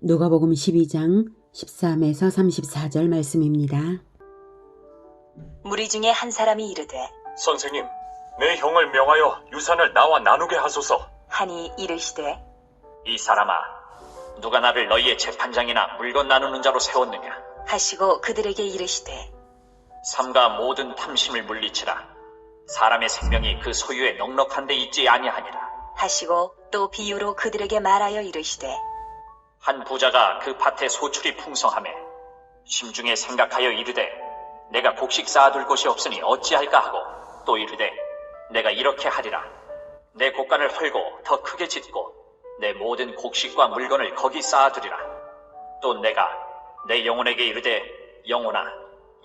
누가복음 12장 13에서 34절 말씀입니다. 무리 중에 한 사람이 이르되 선생님, 내 형을 명하여 유산을 나와 나누게 하소서. 하니 이르시되 이 사람아, 누가 나를 너희의 재판장이나 물건 나누는 자로 세웠느냐? 하시고 그들에게 이르시되 삼가 모든 탐심을 물리치라. 사람의 생명이 그 소유에 넉넉한 데 있지 아니하니라. 하시고 또 비유로 그들에게 말하여 이르시되 한 부자가 그 밭에 소출이 풍성하매 심중에 생각하여 이르되 내가 곡식 쌓아둘 곳이 없으니 어찌할까 하고 또 이르되 내가 이렇게 하리라. 내 곡간을 헐고 더 크게 짓고 내 모든 곡식과 물건을 거기 쌓아두리라. 또 내가 내 영혼에게 이르되 영혼아,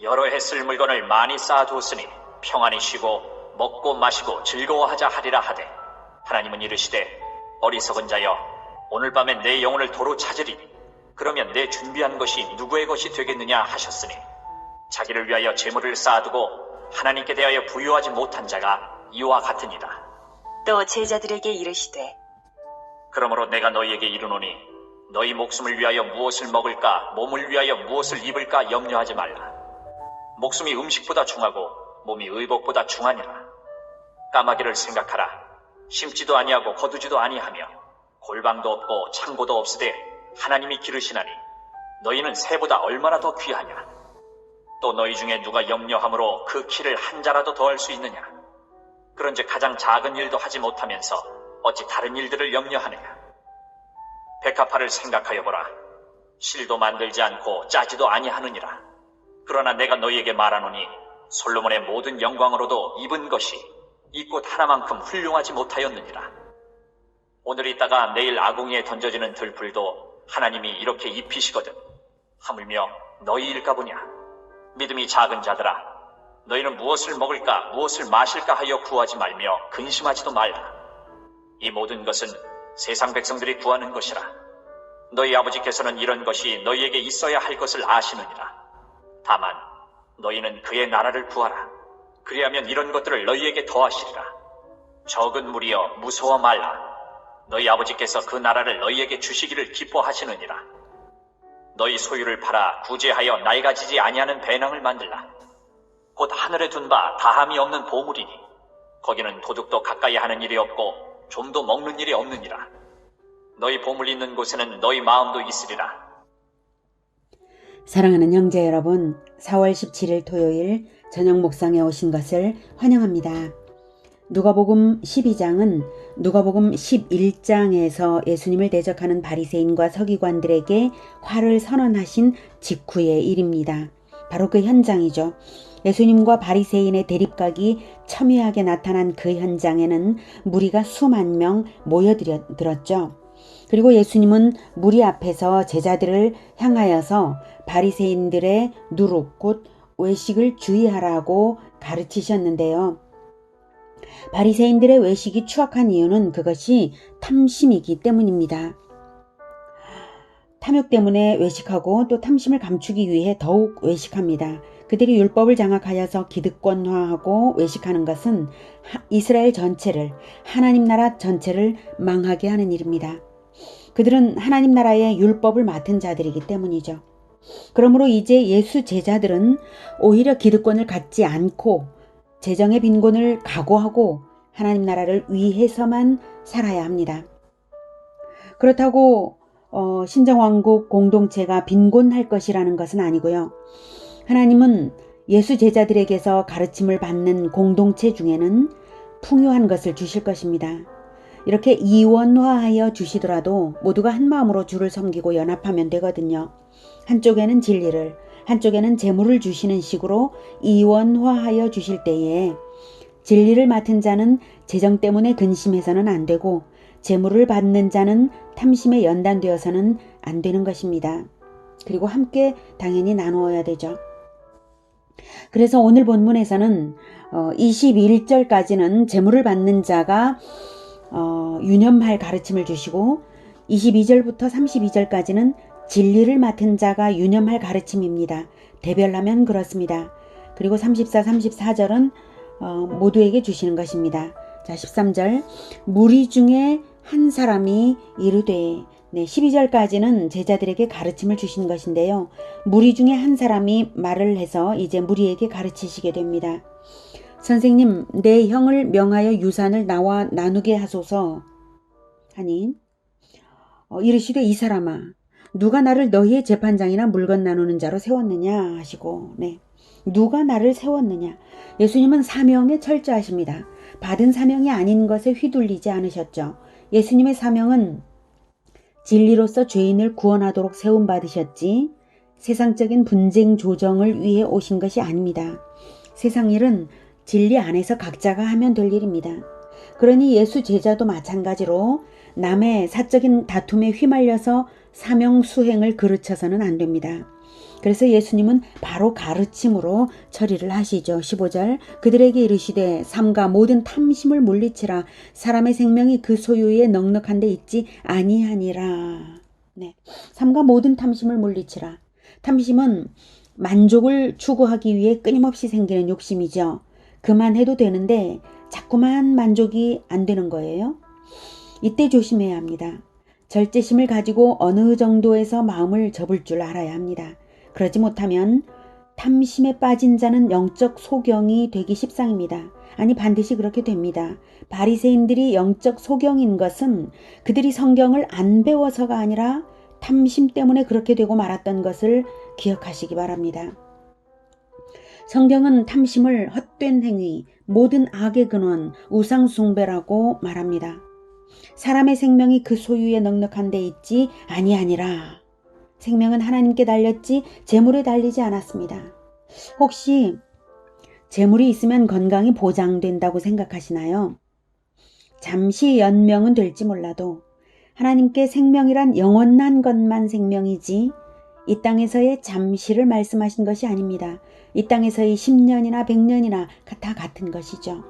여러 해 쓸 물건을 많이 쌓아두었으니 평안히 쉬고 먹고 마시고 즐거워하자 하리라 하되, 하나님은 이르시되 어리석은 자여, 오늘 밤에 내 영혼을 도로 찾으리니 그러면 내 준비한 것이 누구의 것이 되겠느냐 하셨으니, 자기를 위하여 재물을 쌓아두고 하나님께 대하여 부유하지 못한 자가 이와 같으니라. 또 제자들에게 이르시되 그러므로 내가 너희에게 이르노니 너희 목숨을 위하여 무엇을 먹을까, 몸을 위하여 무엇을 입을까 염려하지 말라. 목숨이 음식보다 중하고 몸이 의복보다 중하니라. 까마귀를 생각하라. 심지도 아니하고 거두지도 아니하며 골방도 없고 창고도 없으되 하나님이 기르시나니 너희는 새보다 얼마나 더 귀하냐. 또 너희 중에 누가 염려함으로 그 키를 한 자라도 더할 수 있느냐. 그런즉 가장 작은 일도 하지 못하면서 어찌 다른 일들을 염려하느냐. 백합화를 생각하여 보라. 실도 만들지 않고 짜지도 아니하느니라. 그러나 내가 너희에게 말하노니 솔로몬의 모든 영광으로도 입은 것이 이 꽃 하나만큼 훌륭하지 못하였느니라. 오늘 있다가 내일 아궁이에 던져지는 들풀도 하나님이 이렇게 입히시거든. 하물며 너희일까 보냐. 믿음이 작은 자들아, 너희는 무엇을 먹을까 무엇을 마실까 하여 구하지 말며 근심하지도 말라. 이 모든 것은 세상 백성들이 구하는 것이라. 너희 아버지께서는 이런 것이 너희에게 있어야 할 것을 아시느니라. 다만 너희는 그의 나라를 구하라. 그리하면 이런 것들을 너희에게 더하시리라. 적은 무리여 무서워 말라. 너희 아버지께서 그 나라를 너희에게 주시기를 기뻐하시느니라. 너희 소유를 팔아 구제하여 낡아지지 아니하는 배낭을 만들라. 곧 하늘에 둔 바 다함이 없는 보물이니 거기는 도둑도 가까이 하는 일이 없고 좀도 먹는 일이 없느니라. 너희 보물 있는 곳에는 너희 마음도 있으리라. 사랑하는 형제 여러분, 4월 17일 토요일 저녁 목상에 오신 것을 환영합니다. 누가복음 12장은 누가복음 11장에서 예수님을 대적하는 바리새인과 서기관들에게 화를 선언하신 직후의 일입니다. 바로 그 현장이죠. 예수님과 바리새인의 대립각이 첨예하게 나타난 그 현장에는 무리가 수만 명 모여들었죠. 그리고 예수님은 무리 앞에서 제자들을 향하여서 바리새인들의 누룩 곧 외식을 주의하라고 가르치셨는데요. 바리새인들의 외식이 추악한 이유는 그것이 탐심이기 때문입니다. 탐욕 때문에 외식하고 또 탐심을 감추기 위해 더욱 외식합니다. 그들이 율법을 장악하여서 기득권화하고 외식하는 것은 이스라엘 전체를, 하나님 나라 전체를 망하게 하는 일입니다. 그들은 하나님 나라의 율법을 맡은 자들이기 때문이죠. 그러므로 이제 예수 제자들은 오히려 기득권을 갖지 않고 재정의 빈곤을 각오하고 하나님 나라를 위해서만 살아야 합니다. 그렇다고 신정왕국 공동체가 빈곤할 것이라는 것은 아니고요. 하나님은 예수 제자들에게서 가르침을 받는 공동체 중에는 풍요한 것을 주실 것입니다. 이렇게 이원화하여 주시더라도 모두가 한 마음으로 주를 섬기고 연합하면 되거든요. 한쪽에는 진리를, 한쪽에는 재물을 주시는 식으로 이원화하여 주실 때에 진리를 맡은 자는 재정 때문에 근심해서는 안 되고 재물을 받는 자는 탐심에 연단되어서는 안 되는 것입니다. 그리고 함께 당연히 나누어야 되죠. 그래서 오늘 본문에서는 21절까지는 재물을 받는 자가 유념할 가르침을 주시고 22절부터 32절까지는 진리를 맡은 자가 유념할 가르침입니다. 대별하면 그렇습니다. 그리고 34, 34절은 모두에게 주시는 것입니다. 자, 13절 무리 중에 한 사람이 이르되 네, 12절까지는 제자들에게 가르침을 주신 것인데요. 무리 중에 한 사람이 말을 해서 이제 무리에게 가르치시게 됩니다. 선생님, 내 형을 명하여 유산을 나와 나누게 하소서 하니 이르시되 이 사람아 누가 나를 너희의 재판장이나 물건 나누는 자로 세웠느냐 하시고 네, 누가 나를 세웠느냐. 예수님은 사명에 철저하십니다. 받은 사명이 아닌 것에 휘둘리지 않으셨죠. 예수님의 사명은 진리로서 죄인을 구원하도록 세움받으셨지 세상적인 분쟁 조정을 위해 오신 것이 아닙니다. 세상 일은 진리 안에서 각자가 하면 될 일입니다. 그러니 예수 제자도 마찬가지로 남의 사적인 다툼에 휘말려서 사명 수행을 그르쳐서는 안 됩니다. 그래서 예수님은 바로 가르침으로 처리를 하시죠. 15절 그들에게 이르시되 삼가 모든 탐심을 물리치라. 사람의 생명이 그 소유에 넉넉한 데 있지 아니하니라. 네, 삼가 모든 탐심을 물리치라. 탐심은 만족을 추구하기 위해 끊임없이 생기는 욕심이죠. 그만해도 되는데 자꾸만 만족이 안 되는 거예요. 이때 조심해야 합니다. 절제심을 가지고 어느 정도에서 마음을 접을 줄 알아야 합니다. 그러지 못하면 탐심에 빠진 자는 영적 소경이 되기 십상입니다. 아니 반드시 그렇게 됩니다. 바리새인들이 영적 소경인 것은 그들이 성경을 안 배워서가 아니라 탐심 때문에 그렇게 되고 말았던 것을 기억하시기 바랍니다. 성경은 탐심을 헛된 행위, 모든 악의 근원, 우상숭배라고 말합니다. 사람의 생명이 그 소유에 넉넉한 데 있지 아니하니라. 생명은 하나님께 달렸지 재물에 달리지 않았습니다. 혹시 재물이 있으면 건강이 보장된다고 생각하시나요? 잠시 연명은 될지 몰라도 하나님께 생명이란 영원한 것만 생명이지 이 땅에서의 잠시를 말씀하신 것이 아닙니다. 이 땅에서의 10년이나 100년이나 다 같은 것이죠.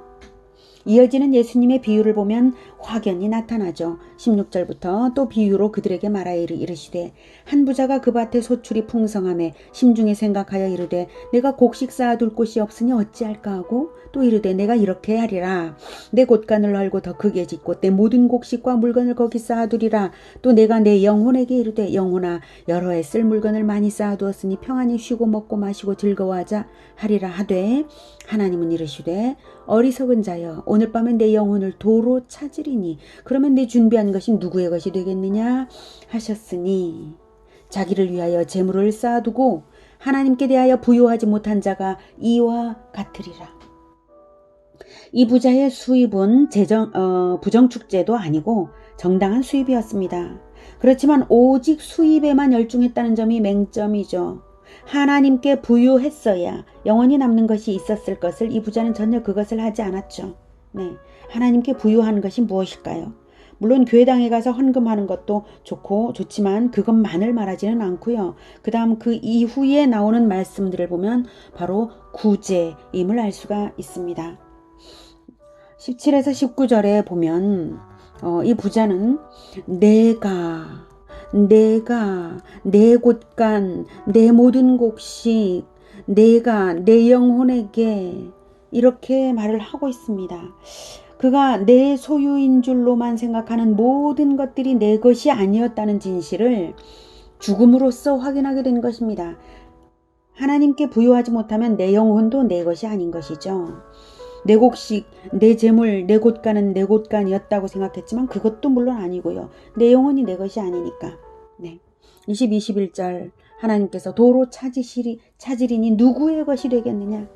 이어지는 예수님의 비유를 보면 확연히 나타나죠. 16절부터 또 비유로 그들에게 말하여 이르시되 한 부자가 그 밭에 소출이 풍성하매 심중에 생각하여 이르되 내가 곡식 쌓아둘 곳이 없으니 어찌할까 하고 또 이르되 내가 이렇게 하리라. 내 곳간을 널고 더 크게 짓고 내 모든 곡식과 물건을 거기 쌓아두리라. 또 내가 내 영혼에게 이르되 영혼아 여러 해 쓸 물건을 많이 쌓아두었으니 평안히 쉬고 먹고 마시고 즐거워하자 하리라 하되 하나님은 이르시되 어리석은 자여 오늘 밤에 내 영혼을 도로 찾으리니 그러면 내 준비한 것이 누구의 것이 되겠느냐 하셨으니 자기를 위하여 재물을 쌓아두고 하나님께 대하여 부요하지 못한 자가 이와 같으리라. 이 부자의 수입은 부정축제도 아니고 정당한 수입이었습니다. 그렇지만 오직 수입에만 열중했다는 점이 맹점이죠. 하나님께 부유했어야 영원히 남는 것이 있었을 것을 이 부자는 전혀 그것을 하지 않았죠. 네, 하나님께 부유한 것이 무엇일까요? 물론 교회당에 가서 헌금하는 것도 좋지만 그것만을 말하지는 않고요. 그 다음 그 이후에 나오는 말씀들을 보면 바로 구제임을 알 수가 있습니다. 17에서 19절에 보면 이 부자는 내가 내 곳간 내 모든 곡식 내가 내 영혼에게 이렇게 말을 하고 있습니다. 그가 내 소유인 줄로만 생각하는 모든 것들이 내 것이 아니었다는 진실을 죽음으로써 확인하게 된 것입니다. 하나님께 부요하지 못하면 내 영혼도 내 것이 아닌 것이죠. 내 곡식, 내 재물, 내 곳간은 내 곳간이었다고 생각했지만 그것도 물론 아니고요. 내 영혼이 내 것이 아니니까. 네. 20, 21절 하나님께서 도로 찾으리니 누구의 것이 되겠느냐?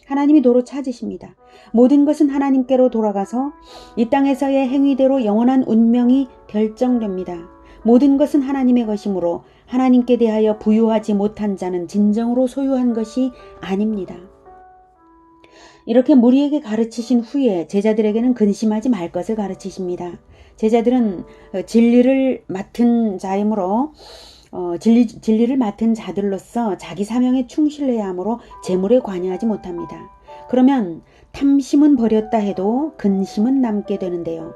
하나님이 도로 찾으십니다. 모든 것은 하나님께로 돌아가서 이 땅에서의 행위대로 영원한 운명이 결정됩니다. 모든 것은 하나님의 것이므로 하나님께 대하여 부유하지 못한 자는 진정으로 소유한 것이 아닙니다. 이렇게 무리에게 가르치신 후에 제자들에게는 근심하지 말 것을 가르치십니다. 제자들은 진리를 맡은 자이므로 진리를 맡은 자들로서 자기 사명에 충실해야 하므로 재물에 관여하지 못합니다. 그러면 탐심은 버렸다 해도 근심은 남게 되는데요.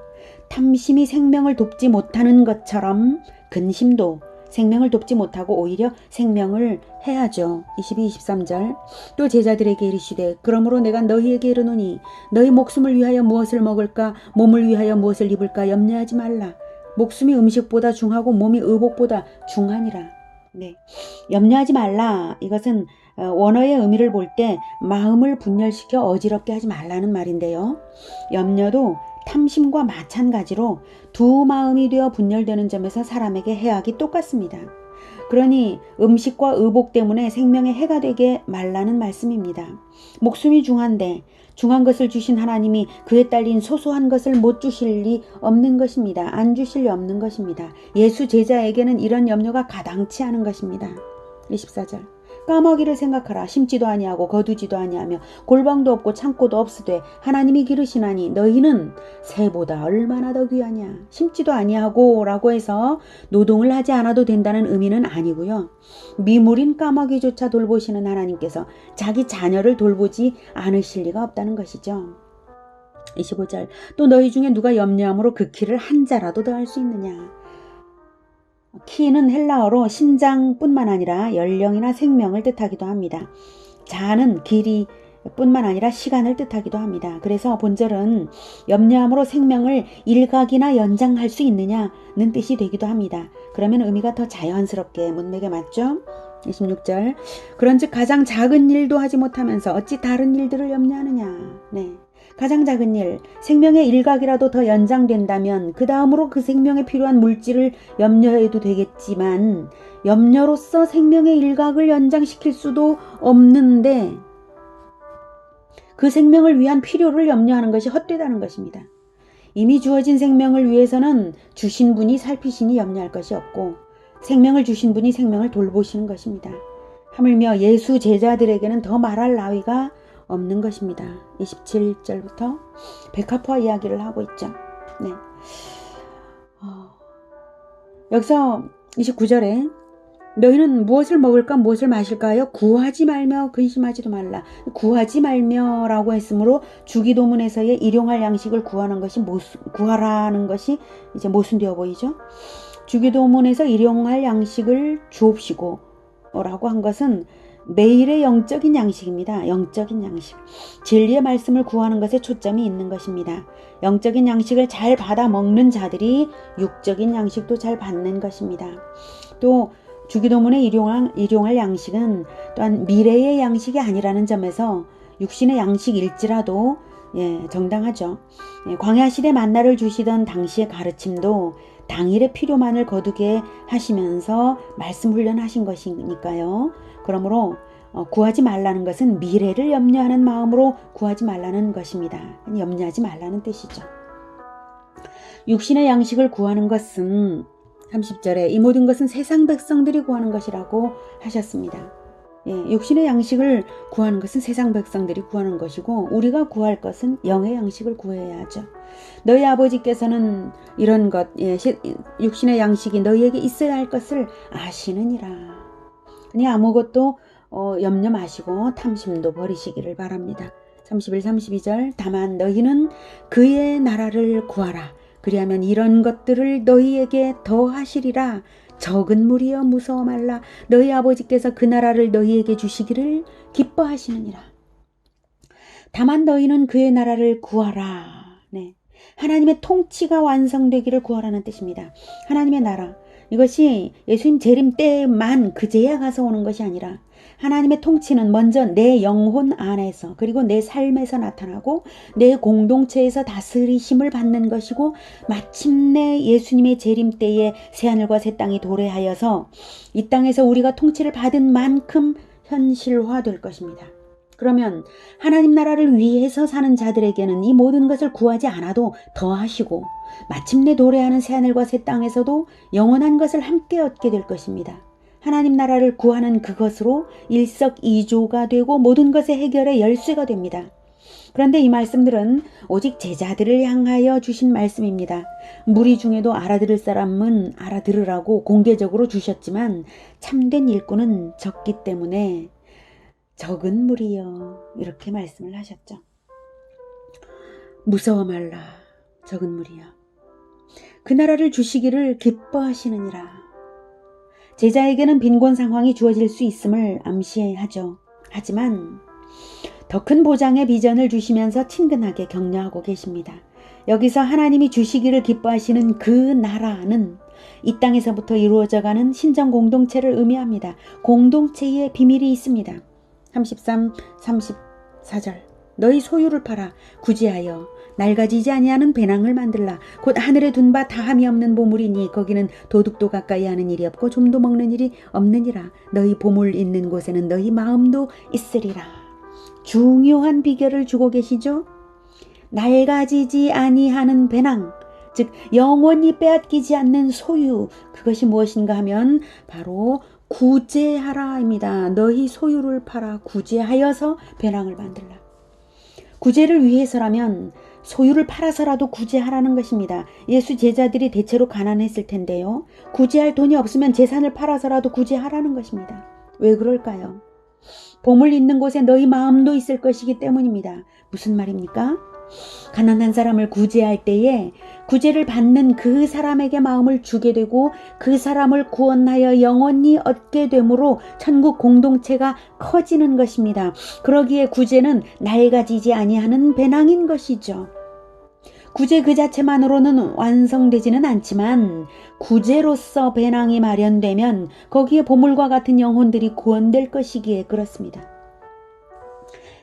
탐심이 생명을 돕지 못하는 것처럼 근심도 생명을 돕지 못하고 오히려 생명을 해야죠. 22, 23절 또 제자들에게 이르시되 그러므로 내가 너희에게 이르노니 너희 목숨을 위하여 무엇을 먹을까 몸을 위하여 무엇을 입을까 염려하지 말라. 목숨이 음식보다 중하고 몸이 의복보다 중하니라. 네. 염려하지 말라. 이것은 원어의 의미를 볼 때 마음을 분열시켜 어지럽게 하지 말라는 말인데요. 염려도 탐심과 마찬가지로 두 마음이 되어 분열되는 점에서 사람에게 해악이 똑같습니다. 그러니 음식과 의복 때문에 생명에 해가 되게 말라는 말씀입니다. 목숨이 중한데 중한 것을 주신 하나님이 그에 딸린 소소한 것을 못 주실 리 없는 것입니다. 안 주실 리 없는 것입니다. 예수 제자에게는 이런 염려가 가당치 않은 것입니다. 24절 까마귀를 생각하라. 심지도 아니하고 거두지도 아니하며 골방도 없고 창고도 없으되 하나님이 기르시나니 너희는 새보다 얼마나 더 귀하냐. 심지도 아니하고 라고 해서 노동을 하지 않아도 된다는 의미는 아니고요. 미물인 까마귀조차 돌보시는 하나님께서 자기 자녀를 돌보지 않으실 리가 없다는 것이죠. 25절 또 너희 중에 누가 염려함으로 그 키를 한 자라도 더 할 수 있느냐. 키는 헬라어로 신장뿐만 아니라 연령이나 생명을 뜻하기도 합니다. 자는 길이 뿐만 아니라 시간을 뜻하기도 합니다. 그래서 본절은 염려함으로 생명을 일각이나 연장할 수 있느냐는 뜻이 되기도 합니다. 그러면 의미가 더 자연스럽게 문맥에 맞죠? 26절 그런즉 가장 작은 일도 하지 못하면서 어찌 다른 일들을 염려하느냐. 네. 가장 작은 일, 생명의 일각이라도 더 연장된다면 그 다음으로 그 생명에 필요한 물질을 염려해도 되겠지만 염려로서 생명의 일각을 연장시킬 수도 없는데 그 생명을 위한 필요를 염려하는 것이 헛되다는 것입니다. 이미 주어진 생명을 위해서는 주신 분이 살피시니 염려할 것이 없고 생명을 주신 분이 생명을 돌보시는 것입니다. 하물며 예수 제자들에게는 더 말할 나위가 없는 것입니다. 27절부터 백합화 이야기를 하고 있죠. 네. 여기서 29절에 너희는 무엇을 먹을까 무엇을 마실까 요 구하지 말며 근심하지도 말라. 구하지 말며라고 했으므로 주기도문에서의 일용할 양식을 구하라는 것이 이제 모순되어 보이죠. 주기도문에서 일용할 양식을 주옵시고 라고 한 것은 매일의 영적인 양식입니다. 영적인 양식. 진리의 말씀을 구하는 것에 초점이 있는 것입니다. 영적인 양식을 잘 받아 먹는 자들이 육적인 양식도 잘 받는 것입니다. 또 주기도문의 일용할 양식은 또한 미래의 양식이 아니라는 점에서 육신의 양식일지라도 정당하죠. 광야 시대 만나를 주시던 당시의 가르침도 당일의 필요만을 거두게 하시면서 말씀 훈련하신 것이니까요. 그러므로 구하지 말라는 것은 미래를 염려하는 마음으로 구하지 말라는 것입니다. 염려하지 말라는 뜻이죠. 육신의 양식을 구하는 것은 30절에 이 모든 것은 세상 백성들이 구하는 것이라고 하셨습니다. 육신의 양식을 구하는 것은 세상 백성들이 구하는 것이고 우리가 구할 것은 영의 양식을 구해야 하죠. 너희 아버지께서는 이런 것, 육신의 양식이 너희에게 있어야 할 것을 아시느니라. 그니 아무것도 염려 마시고 탐심도 버리시기를 바랍니다. 31, 32절 다만 너희는 그의 나라를 구하라. 그리하면 이런 것들을 너희에게 더하시리라. 적은 무리여 무서워 말라. 너희 아버지께서 그 나라를 너희에게 주시기를 기뻐하시느니라. 다만 너희는 그의 나라를 구하라. 네. 하나님의 통치가 완성되기를 구하라는 뜻입니다. 하나님의 나라. 이것이 예수님 재림 때만 그제야 가서 오는 것이 아니라 하나님의 통치는 먼저 내 영혼 안에서 그리고 내 삶에서 나타나고 내 공동체에서 다스리심을 받는 것이고 마침내 예수님의 재림 때에 새하늘과 새 땅이 도래하여서 이 땅에서 우리가 통치를 받은 만큼 현실화될 것입니다. 그러면 하나님 나라를 위해서 사는 자들에게는 이 모든 것을 구하지 않아도 더하시고 마침내 도래하는 새하늘과 새 땅에서도 영원한 것을 함께 얻게 될 것입니다. 하나님 나라를 구하는 그것으로 일석이조가 되고 모든 것의 해결의 열쇠가 됩니다. 그런데 이 말씀들은 오직 제자들을 향하여 주신 말씀입니다. 무리 중에도 알아들을 사람은 알아들으라고 공개적으로 주셨지만 참된 일꾼은 적기 때문에 적은 무리여 이렇게 말씀을 하셨죠. 무서워 말라 적은 무리여 그 나라를 주시기를 기뻐하시느니라. 제자에게는 빈곤 상황이 주어질 수 있음을 암시하죠. 하지만 더 큰 보장의 비전을 주시면서 친근하게 격려하고 계십니다. 여기서 하나님이 주시기를 기뻐하시는 그 나라는 이 땅에서부터 이루어져가는 신정 공동체를 의미합니다. 공동체의 비밀이 있습니다. 33, 34절 너희 소유를 팔아 구제하여 낡아지지 아니하는 배낭을 만들라. 곧 하늘에 둔 바 다함이 없는 보물이니 거기는 도둑도 가까이 하는 일이 없고 좀도 먹는 일이 없느니라. 너희 보물 있는 곳에는 너희 마음도 있으리라. 중요한 비결을 주고 계시죠? 낡아지지 아니하는 배낭, 즉 영원히 빼앗기지 않는 소유, 그것이 무엇인가 하면 바로 구제하라입니다. 너희 소유를 팔아 구제하여서 배낭을 만들라. 구제를 위해서라면 소유를 팔아서라도 구제하라는 것입니다. 예수 제자들이 대체로 가난했을 텐데요. 구제할 돈이 없으면 재산을 팔아서라도 구제하라는 것입니다. 왜 그럴까요? 보물 있는 곳에 너희 마음도 있을 것이기 때문입니다. 무슨 말입니까? 가난한 사람을 구제할 때에 구제를 받는 그 사람에게 마음을 주게 되고 그 사람을 구원하여 영원히 얻게 되므로 천국 공동체가 커지는 것입니다. 그러기에 구제는 낡아지지 아니하는 배낭인 것이죠. 구제 그 자체만으로는 완성되지는 않지만 구제로서 배낭이 마련되면 거기에 보물과 같은 영혼들이 구원될 것이기에 그렇습니다.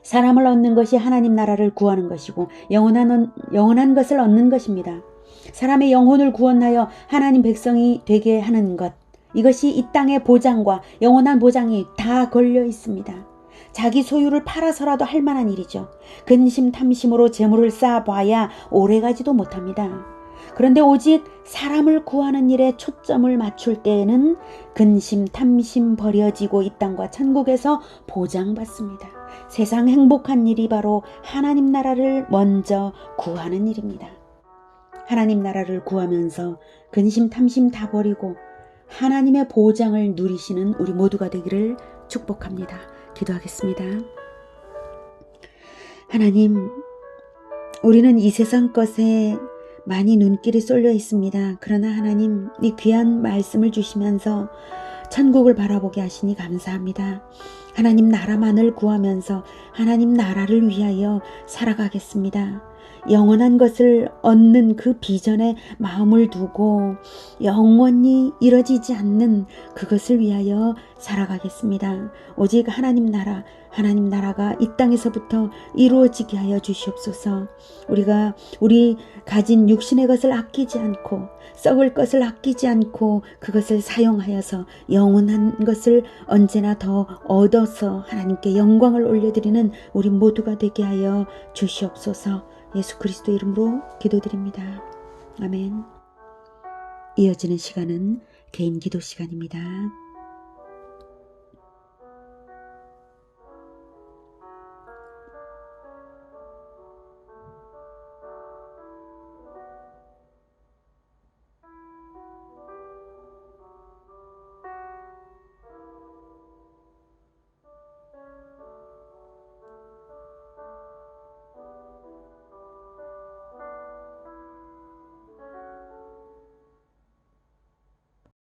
사람을 얻는 것이 하나님 나라를 구하는 것이고 영원한 것을 얻는 것입니다. 사람의 영혼을 구원하여 하나님 백성이 되게 하는 것, 이것이 이 땅의 보장과 영원한 보장이 다 걸려 있습니다. 자기 소유를 팔아서라도 할 만한 일이죠. 근심 탐심으로 재물을 쌓아봐야 오래가지도 못합니다. 그런데 오직 사람을 구하는 일에 초점을 맞출 때에는 근심 탐심 버려지고 이 땅과 천국에서 보장받습니다. 세상 행복한 일이 바로 하나님 나라를 먼저 구하는 일입니다. 하나님 나라를 구하면서 근심 탐심 다 버리고 하나님의 보장을 누리시는 우리 모두가 되기를 축복합니다. 기도하겠습니다. 하나님, 우리는 이 세상 것에 많이 눈길이 쏠려 있습니다. 그러나 하나님, 이 귀한 말씀을 주시면서 천국을 바라보게 하시니 감사합니다. 하나님 나라만을 구하면서 하나님 나라를 위하여 살아가겠습니다. 영원한 것을 얻는 그 비전에 마음을 두고 영원히 이뤄지지 않는 그것을 위하여 살아가겠습니다. 오직 하나님 나라가 이 땅에서부터 이루어지게 하여 주시옵소서. 우리 가진 육신의 것을 아끼지 않고 썩을 것을 아끼지 않고 그것을 사용하여서 영원한 것을 언제나 더 얻어서 하나님께 영광을 올려드리는 우리 모두가 되게 하여 주시옵소서. 예수 그리스도 이름으로 기도드립니다. 아멘. 이어지는 시간은 개인 기도 시간입니다.